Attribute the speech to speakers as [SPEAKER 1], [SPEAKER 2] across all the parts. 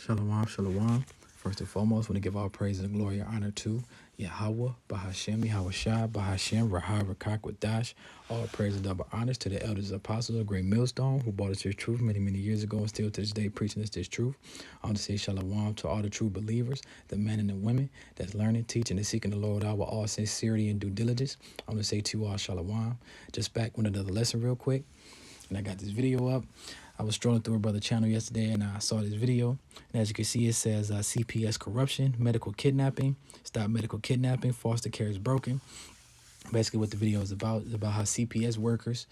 [SPEAKER 1] Shalom, shalom. First and foremost, want to give all praise and glory and honor to Yahweh, Bahashem, Yahweh Shai, Bahashem, Rahab, Rakak, Wadash. All praise and double honors to the elders and apostles of Great Millstone who brought us this truth many, many years ago and still to this day preaching us this truth. I want to say shalom to all the true believers, the men and the women that's learning, teaching, and seeking the Lord out with all sincerity and due diligence. I want to say to you all shalom. Just back with another lesson real quick. And I got this video up. I was strolling through a brother channel yesterday and I saw this video. And as you can see, it says CPS corruption, medical kidnapping, stop medical kidnapping, foster care is broken. Basically what the video is about how CPS workers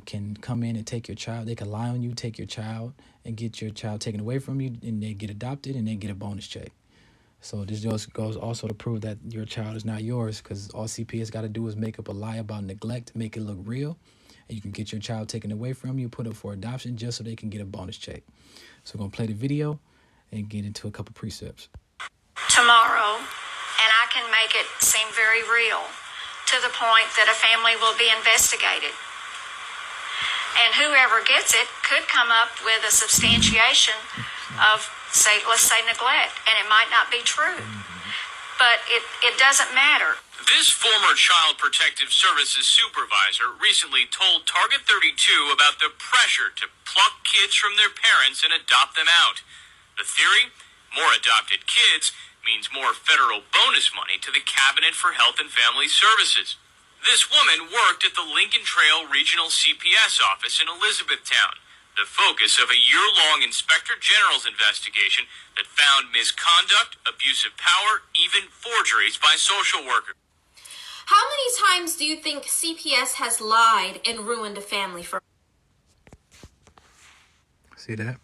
[SPEAKER 1] can come in and take your child. They can lie on you, take your child, and get your child taken away from you, and they get adopted and they get a bonus check. So this just goes also to prove that your child is not yours, because all CPS got to do is make up a lie about neglect, make it look real, and you can get your child taken away from you, put up for adoption just so they can get a bonus check. So we're going to play the video and get into a couple precepts.
[SPEAKER 2] Tomorrow, and I can make it seem very real to the point that a family will be investigated. And whoever gets it could come up with a substantiation of, let's say neglect, and it might not be true. But it doesn't matter.
[SPEAKER 3] This former Child Protective Services supervisor recently told Target 32 about the pressure to pluck kids from their parents and adopt them out. The theory? More adopted kids means more federal bonus money to the Cabinet for Health and Family Services. This woman worked at the Lincoln Trail Regional CPS office in Elizabethtown, the focus of a year-long Inspector General's investigation that found misconduct, abuse of power, even forgeries by social workers.
[SPEAKER 4] How many times do you think CPS has lied and ruined a family for?
[SPEAKER 1] See that?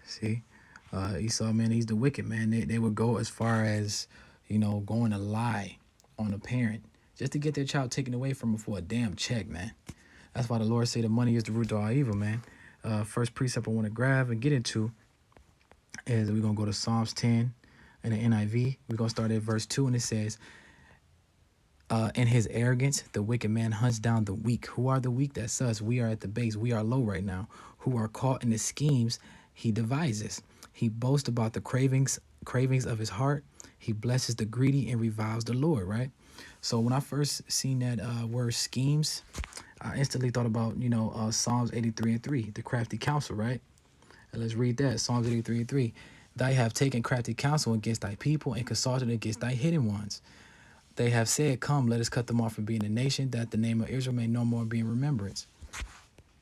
[SPEAKER 1] See? Esau, man, he's the wicked, man. They would go as far as, going to lie on a parent just to get their child taken away from them for a damn check, man. That's why the Lord say the money is the root of all evil, man. First precept I want to grab and get into is we're going to go to Psalms 10 in the NIV. We're going to start at verse 2, and it says, in his arrogance, the wicked man hunts down the weak. Who are the weak? That's us. We are at the base. We are low right now. Who are caught in the schemes he devises. He boasts about the cravings of his heart. He blesses the greedy and reviles the Lord, right? So when I first seen that word schemes, I instantly thought about, Psalms 83:3, the crafty counsel, right? And let's read that. Psalms 83:3. Thy have taken crafty counsel against thy people and consulted against thy hidden ones. They have said, come, let us cut them off from being a nation, that the name of Israel may no more be in remembrance.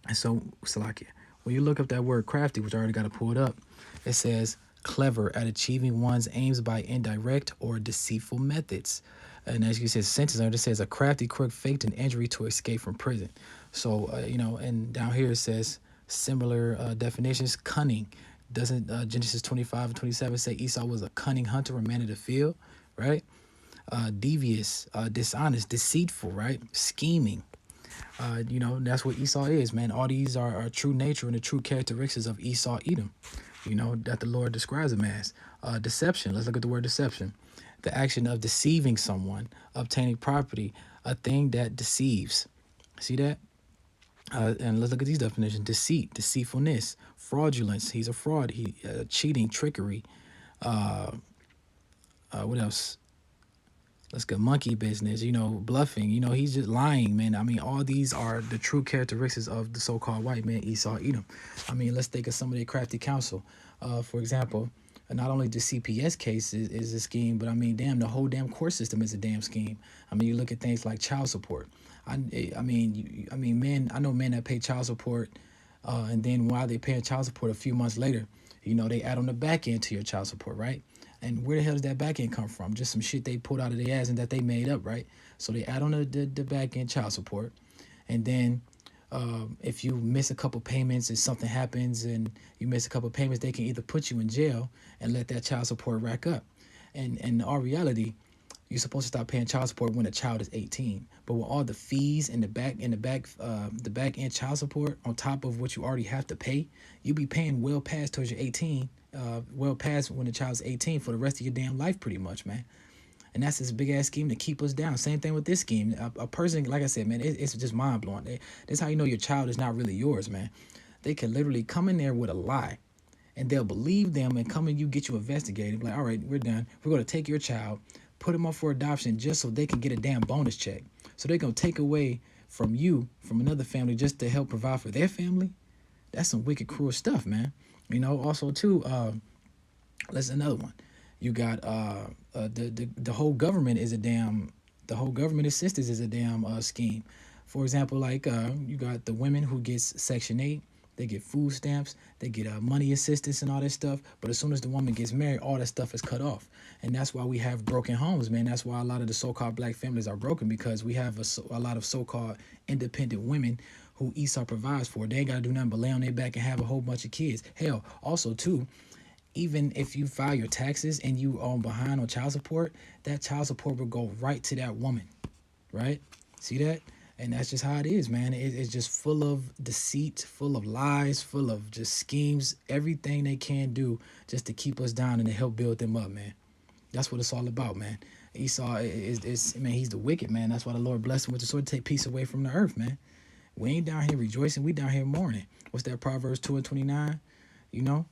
[SPEAKER 1] And so, Salakia, when you look up that word crafty, which I already got to pull it up, it says clever at achieving one's aims by indirect or deceitful methods. And as you said, sentence under it says a crafty crook faked an injury to escape from prison. So, and down here it says similar definitions, cunning. Doesn't Genesis 25:27 say Esau was a cunning hunter, a man of the field, right? Devious, dishonest, deceitful, right? Scheming. That's what Esau is, man. All these are true nature and the true characteristics of Esau, Edom, that the Lord describes him as. Deception. Let's look at the word deception. The action of deceiving someone, obtaining property, a thing that deceives. See that? And let's look at these definitions. Deceit, deceitfulness, fraudulence. He's a fraud. Cheating, trickery. What else? Let's go monkey business, bluffing, he's just lying, man. I mean, all these are the true characteristics of the so-called white man, Esau, Edom. I mean, let's think of some of their crafty counsel. For example, not only the CPS case is a scheme, but I mean, damn, the whole damn court system is a damn scheme. I mean, you look at things like child support. I mean, men, I know men that pay child support, and then while they pay child support a few months later, they add on the back end to your child support, right? And where the hell does that back end come from? Just some shit they pulled out of their ass and that they made up, right? So they add on the back end child support. And then if you miss a couple payments and something happens and you miss a couple payments, they can either put you in jail and let that child support rack up. And in our reality, you're supposed to stop paying child support when a child is 18. But with all the fees and the back end child support on top of what you already have to pay, you be paying well past towards your 18. Well past when the child's 18 for the rest of your damn life, pretty much, man. And that's this big ass scheme to keep us down. Same thing with this scheme. A person, like I said, man, it's just mind blowing. This is how you know your child is not really yours, man. They can literally come in there with a lie and they'll believe them and come and you get you investigated. Like, all right, we're done. We're going to take your child, put him up for adoption just so they can get a damn bonus check. So they're going to take away from you, from another family, just to help provide for their family. That's some wicked, cruel stuff, man. You know, also too, let's another one. You got the whole government is a damn, the whole government assistance is a damn scheme. For example, like you got the women who gets Section 8, they get food stamps, they get money assistance and all that stuff. But as soon as the woman gets married, all that stuff is cut off. And that's why we have broken homes, man. That's why a lot of the so-called black families are broken, because we have a lot of so-called independent women who Esau provides for. They ain't got to do nothing but lay on their back and have a whole bunch of kids. Hell, also too, even if you file your taxes and you are behind on child support, that child support will go right to that woman, right? See that? And that's just how it is, man. It's just full of deceit, full of lies, full of just schemes, everything they can do just to keep us down and to help build them up, man. That's what it's all about, man. Esau is man, he's the wicked, man. That's why the Lord blessed him with the sword to take peace away from the earth, man. We ain't down here rejoicing. We down here mourning. What's that, Proverbs 2:29? You know?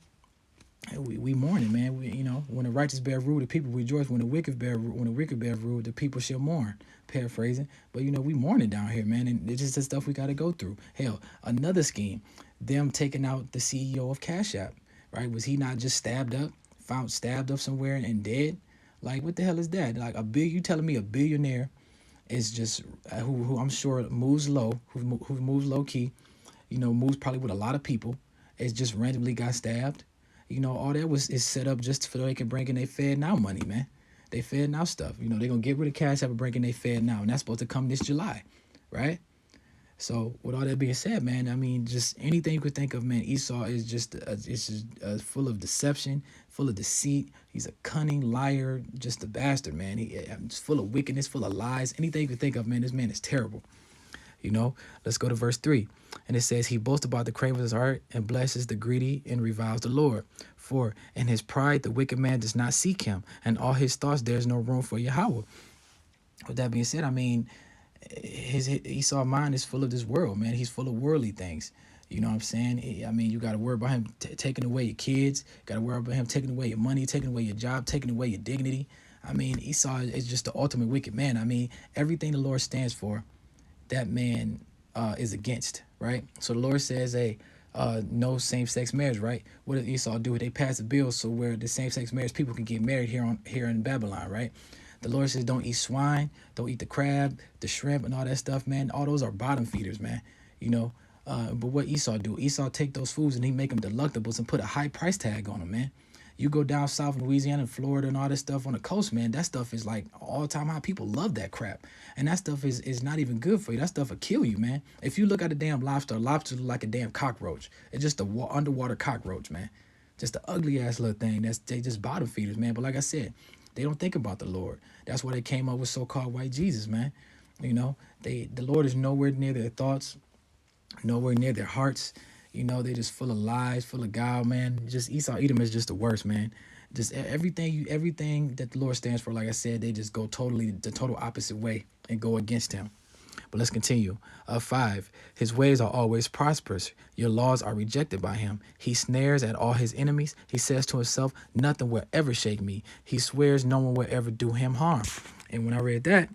[SPEAKER 1] We mourning, man. We, you know, when the righteous bear rule, the people rejoice. When the wicked bear rule, the people shall mourn. Paraphrasing, but you know, we mourning down here, man, and it's just the stuff we got to go through. Hell, another scheme, them taking out the CEO of Cash App, right? Was he not just stabbed up somewhere and dead? Like, what the hell is that? Like you telling me a billionaire is just who I'm sure moves low, who moves low key, you know, moves probably with a lot of people, is just randomly got stabbed. You know, all that is set up just so they can bring in their Fed Now money, man. They Fed Now stuff. You know, they're going to get rid of Cash App and bring in their Fed Now. And that's supposed to come this July, right? So with all that being said, man, I mean, just anything you could think of, man, Esau is just full of deception, full of deceit. He's a cunning liar, just a bastard, man. He's full of wickedness, full of lies. Anything you could think of, man, this man is terrible. You know, let's go to verse 3. And it says, he boasts about the craving of his heart and blesses the greedy and reviles the Lord. 4, in his pride, the wicked man does not seek him, and all his thoughts, there's no room for Yahweh. With that being said, I mean, his Esau mind is full of this world, man. He's full of worldly things. You know what I'm saying? I mean, you got to worry about him taking away your kids. Got to worry about him taking away your money, taking away your job, taking away your dignity. I mean, Esau is just the ultimate wicked man. I mean, everything the Lord stands for, that man is against, right? So the Lord says, hey, no same-sex marriage, right? What did Esau do? They passed a bill so where the same-sex marriage people can get married here in Babylon, right? The Lord says, don't eat swine, don't eat the crab, the shrimp, and all that stuff, man. All those are bottom feeders, man. You know, but what Esau do? Esau take those foods and he make them delectables and put a high price tag on them, man. You go down south in Louisiana and Florida and all this stuff on the coast, man, that stuff is like all-time high. People love that crap. And that stuff is not even good for you. That stuff will kill you, man. If you look at a damn lobster look like a damn cockroach. It's just a underwater cockroach, man. Just an ugly-ass little thing. They just bottom feeders, man. But like I said, they don't think about the Lord. That's why they came up with so-called white Jesus, man. You know, the Lord is nowhere near their thoughts, nowhere near their hearts. You know, they just full of lies, full of guile, man. Just Esau Edom is just the worst, man. Just everything that the Lord stands for, like I said, they just go the total opposite way and go against him. But let's continue. 5, his ways are always prosperous. Your laws are rejected by him. He snares at all his enemies. He says to himself, nothing will ever shake me. He swears no one will ever do him harm. And when I read that,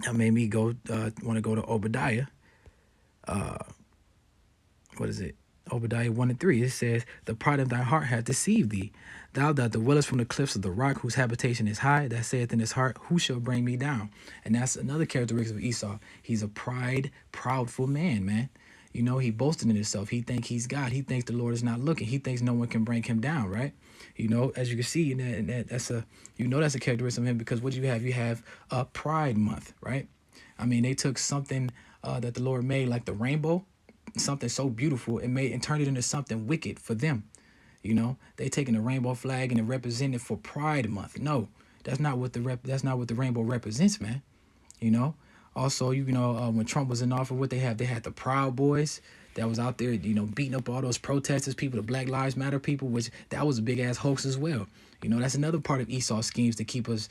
[SPEAKER 1] that made me want to go to Obadiah. What is it? Obadiah 1:3. It says, the pride of thy heart hath deceived thee. Thou that dwellest from the cliffs of the rock, whose habitation is high, that saith in his heart, who shall bring me down? And that's another characteristic of Esau. He's a proudful man, man. You know, he boasted in himself. He thinks he's God. He thinks the Lord is not looking. He thinks no one can bring him down, right? You know, as you can see, that's a characteristic of him, because what you have? You have a Pride Month, right? I mean, they took something that the Lord made, like the rainbow, something so beautiful, and turned it into something wicked for them. You know, they taking the rainbow flag and it represented for Pride Month. No, that's not what the rainbow represents, man. You know, also, when Trump was in office, what they had the Proud Boys that was out there, you know, beating up all those protesters, people, the Black Lives Matter people, which that was a big ass hoax as well. You know, that's another part of Esau's schemes to keep us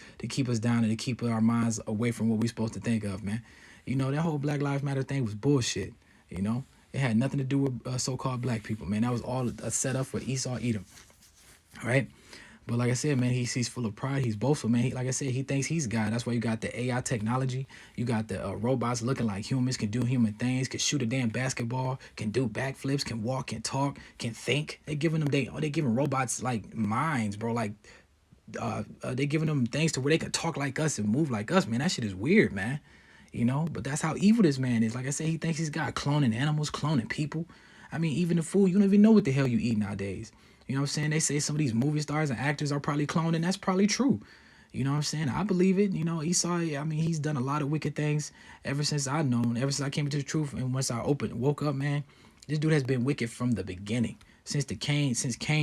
[SPEAKER 1] down and to keep our minds away from what we're supposed to think of, man. You know, that whole Black Lives Matter thing was bullshit. You know, It had nothing to do with so-called black people, man. That was all a setup for Esau Edom, right? But like I said, man, he's full of pride. He's boastful, man. Like I said, he thinks he's God. That's why you got the AI technology. You got the robots looking like humans, can do human things, can shoot a damn basketball, can do backflips, can walk, can talk, can think. They giving robots like minds, bro. Like they giving them things to where they can talk like us and move like us, man. That shit is weird, man. You know, but that's how evil this man is. Like I said, he thinks he's God, cloning animals, cloning people. I mean, even the food, you don't even know what the hell you eat nowadays. You know what I'm saying? They say some of these movie stars and actors are probably cloned, and that's probably true. You know what I'm saying? I believe it. You know, Esau, I mean, he's done a lot of wicked things ever since I've known, ever since I came into the truth. And once I woke up, man, this dude has been wicked from the beginning. Since Cain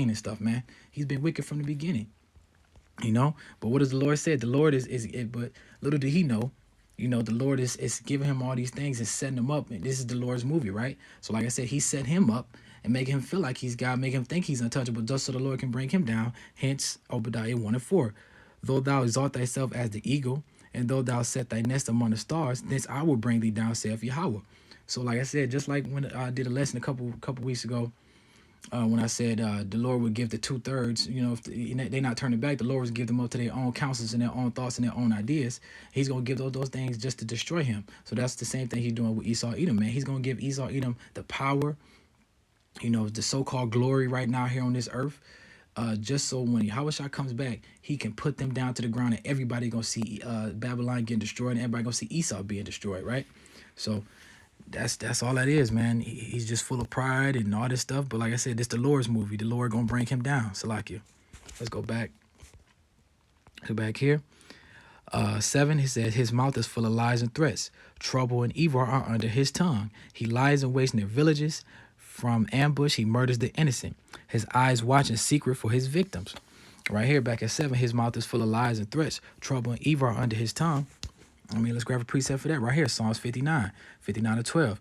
[SPEAKER 1] and stuff, man. He's been wicked from the beginning. You know? But what does the Lord say? The Lord but little did he know, you know, the Lord is giving him all these things and setting him up. And this is the Lord's movie, right? So like I said, he set him up and make him feel like he's God, make him think he's untouchable, just so the Lord can bring him down. Hence, Obadiah 1:4. Though thou exalt thyself as the eagle, and though thou set thy nest among the stars, thence I will bring thee down, saith Yahweh. So like I said, just like when I did a lesson a couple weeks ago, when I said the Lord would give the 2/3, you know, if they not turning back, the Lord would give them up to their own counsels and their own thoughts and their own ideas. He's going to give those things just to destroy him. So that's the same thing he's doing with Esau Edom, man. He's going to give Esau Edom the power, you know, the so-called glory right now here on this earth, just so when Yahushua comes back, he can put them down to the ground and everybody going to see Babylon getting destroyed and everybody going to see Esau being destroyed, right? So that's all that is, man. He's just full of pride and all this stuff. But like I said, this the Lord's movie. The Lord gonna bring him down. Salakia. Let's go back. Go back here. 7, he said, his mouth is full of lies and threats. Trouble and evil are under his tongue. He lies and wastes their villages. From ambush, he murders the innocent. His eyes watch in secret for his victims. Right here, back at 7, his mouth is full of lies and threats. Trouble and evil are under his tongue. I mean, let's grab a precept for that right here. Psalms 59:12.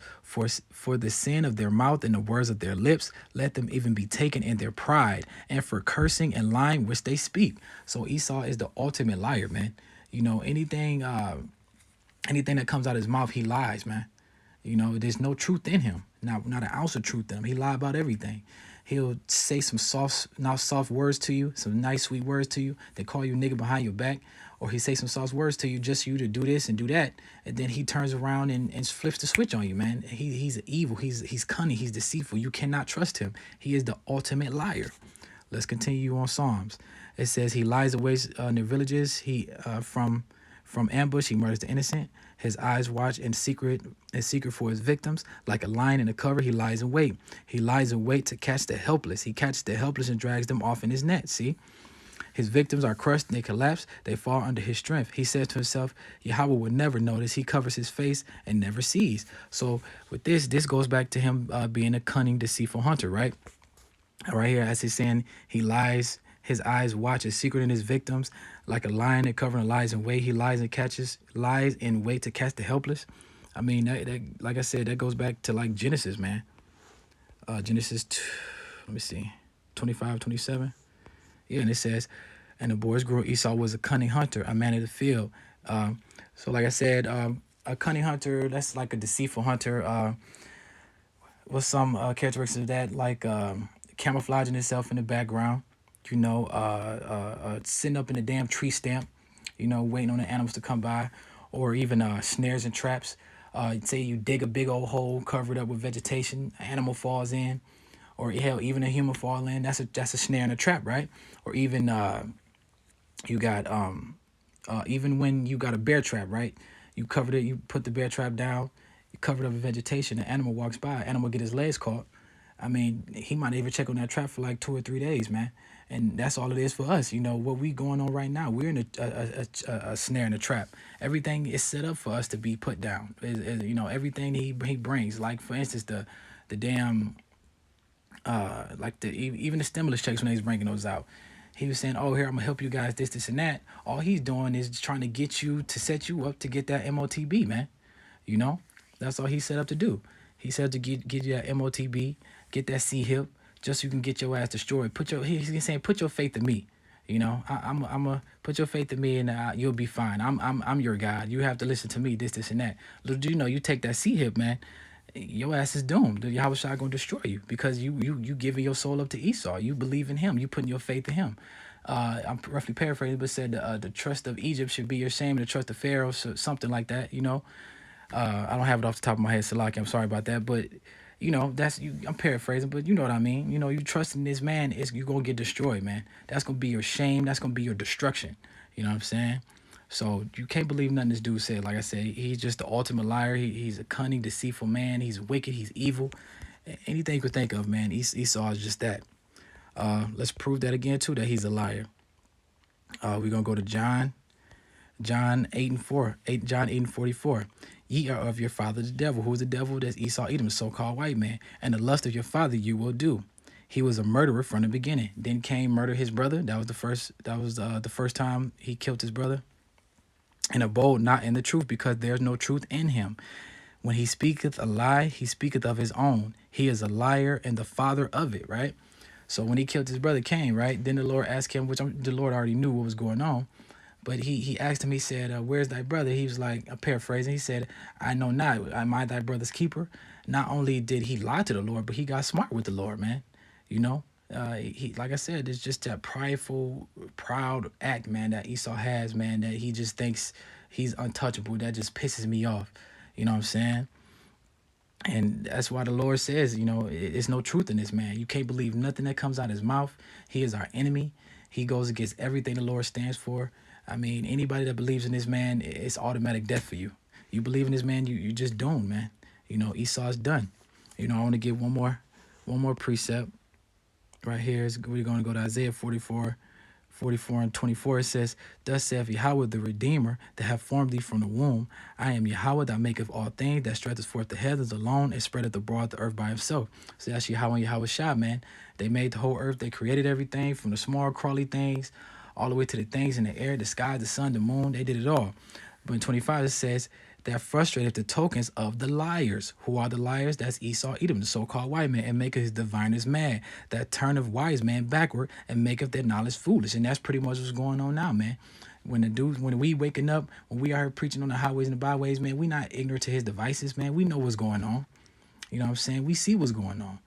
[SPEAKER 1] For the sin of their mouth and the words of their lips, let them even be taken in their pride, and for cursing and lying which they speak. So Esau is the ultimate liar, man. You know, anything that comes out of his mouth, he lies, man. You know, there's no truth in him. Not an ounce of truth in him. He lie about everything. He'll say some soft words to you, some nice, sweet words to you. They call you nigga behind your back. Or he say some soft words to you just for you to do this and do that. And then he turns around and flips the switch on you, man. He's evil. He's cunning. He's deceitful. You cannot trust him. He is the ultimate liar. Let's continue on Psalms. It says he lies away in their villages. He from ambush, he murders the innocent. His eyes watch in secret for his victims. Like a lion in a cover, he lies in wait. He lies in wait to catch the helpless. He catches the helpless and drags them off in his net. See? His victims are crushed and they collapse. They fall under his strength. He says to himself, Yahweh will never notice. He covers his face and never sees. So with this goes back to him being a cunning, deceitful hunter, right? Right here, as he's saying, he lies. His eyes watch a secret in his victims. Like a lion that covering lies in wait. He lies in wait to catch the helpless. I mean, that like I said, that goes back to like Genesis, man. Genesis, let me see, 25:27. Yeah, and it says, and the boys grew. Esau was a cunning hunter, a man of the field. So like I said, a cunning hunter, that's like a deceitful hunter. With some characteristics of that, like camouflaging itself in the background, you know, sitting up in a damn tree stamp, you know, waiting on the animals to come by, or even snares and traps. Say you dig a big old hole, cover it up with vegetation, an animal falls in. Or hell, even a human fall in, that's a snare and a trap, right? Or even you got even when you got a bear trap, right? You covered it, you put the bear trap down, you covered up with vegetation, an animal walks by, animal get his legs caught. I mean, he might even check on that trap for like 2 or 3 days, man. And that's all it is for us. You know, what we going on right now, we're in a snare and a trap. Everything is set up for us to be put down. You know, everything he brings, like for instance, the damn, even the stimulus checks when they was bringing those out, he was saying, oh, here, I'm gonna help you guys, this and that. All he's doing is trying to get you to set you up to get that MOTB, man. You know, that's all he set up to do. He said to get you that MOTB, get that C-hip, just so you can get your ass destroyed. He's saying, put your faith in me. You know, I'm gonna put your faith in me, and you'll be fine. I'm your God. You have to listen to me. This and that. Little do you know, you take that C-hip, man. your ass is doomed. Yahweh Shai gonna destroy you because you giving your soul up to Esau. You believe in him. You putting your faith in him. I'm roughly paraphrasing, but said the trust of Egypt should be your shame, and the trust of Pharaoh, so something like that. I don't have it off the top of my head, Salaki. I'm sorry about that, but that's you. I'm paraphrasing, but you know what I mean. You trust in this man, is you gonna get destroyed, man. That's gonna be your shame. That's gonna be your destruction. You know what I'm saying? So you can't believe nothing this dude said. Like I said, he's just the ultimate liar. He's a cunning, deceitful man. He's wicked. He's evil. Anything you could think of, man. Esau is just that. Let's prove that again too, that he's a liar. We're gonna go to John 8:4. John 8:44. Ye are of your father the devil. Who is the devil? That's Esau Edom, the so-called white man. And the lust of your father you will do. He was a murderer from the beginning. Then Cain murdered his brother. That was the first time he killed his brother. And abode not in the truth, because there is no truth in him. When he speaketh a lie, he speaketh of his own. He is a liar and the father of it, right? So when he killed his brother Cain, right, then the Lord asked him, the Lord already knew what was going on, but he asked him, he said, where's thy brother? He was like, I'm paraphrasing, he said, I know not, am I thy brother's keeper? Not only did he lie to the Lord, but he got smart with the Lord, man. He, like I said, it's just that prideful, proud act, man, that Esau has, man, that he just thinks he's untouchable. That just pisses me off. You know what I'm saying? And that's why the Lord says, it's no truth in this man. You can't believe nothing that comes out of his mouth. He is our enemy. He goes against everything the Lord stands for. I mean, anybody that believes in this man, it's automatic death for you. You believe in this man, you just doomed, man. Esau's done. I want to give one more precept. Right here we're going to go to Isaiah 44 and 24. It says, Thus saith Yahweh the Redeemer, that have formed thee from the womb. I am Yahweh that maketh all things, that stretcheth forth the heavens alone, and spreadeth abroad the earth by himself. So that's Yahweh and Yahweh Shah, man. They made the whole earth. They created everything from the small crawly things all the way to the things in the air, the sky, the sun, the moon. They did it all. But in 25 it says, that frustrated the tokens of the liars. Who are the liars? That's Esau Edom, the so-called white man, and maketh his diviners mad. That turneth wise man backward, and maketh their knowledge foolish. And that's pretty much what's going on now, man. When we waking up, when we are here preaching on the highways and the byways, man, we not ignorant to his devices, man. We know what's going on. You know what I'm saying? We see what's going on.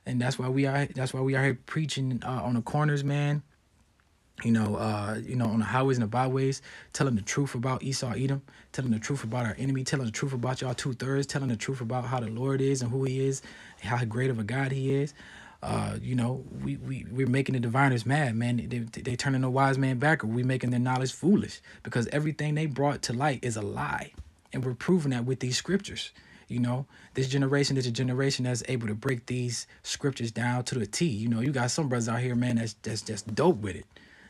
[SPEAKER 1] And that's why we are here preaching on the corners, man. On the highways and the byways, telling the truth about Esau Edom, telling the truth about our enemy, telling the truth about y'all 2/3, telling the truth about how the Lord is and who he is, how great of a God he is. We're making the diviners mad, man. They turning the wise man backward. We're making their knowledge foolish, because everything they brought to light is a lie. And we're proving that with these scriptures. This generation is a generation that's able to break these scriptures down to the T. You got some brothers out here, man, that's just dope with it.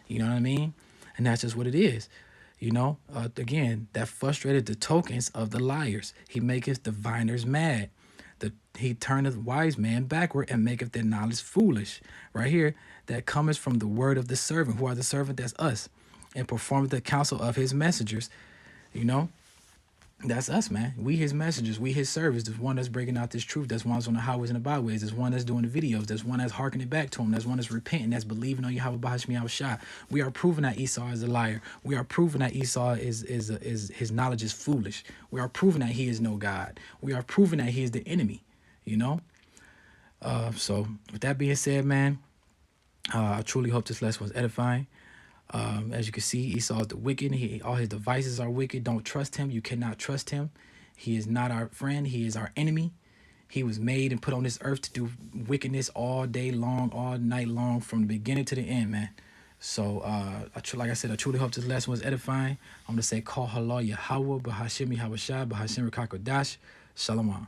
[SPEAKER 1] You know what I mean? And that's just what it is. Again, that frustrated the tokens of the liars. He maketh diviners mad. He turneth wise man backward, and maketh their knowledge foolish. Right here, that cometh from the word of the servant. Who are the servant? That's us. And performeth the counsel of his messengers. That's us, man. We his messengers. We his servants. There's one that's breaking out this truth. That's one that's on the highways and the byways. There's one that's doing the videos. There's one that's hearkening back to him. There's one that's repenting. That's believing on Yahweh Bahashmi Yahweh Shah. We are proving that Esau is a liar. We are proving that Esau is his knowledge is foolish. We are proving that he is no God. We are proving that he is the enemy. So with that being said, man, I truly hope this lesson was edifying. As you can see, Esau is the wicked. All his devices are wicked. Don't trust him. You cannot trust him. He is not our friend. He is our enemy. He was made and put on this earth to do wickedness all day long, all night long, from the beginning to the end, man. So, like I said, I truly hope this lesson was edifying. I'm going to say, Call Halal Yahweh, Bahashim Yahweh Shah, Bahashim Rakakodash, Shalom.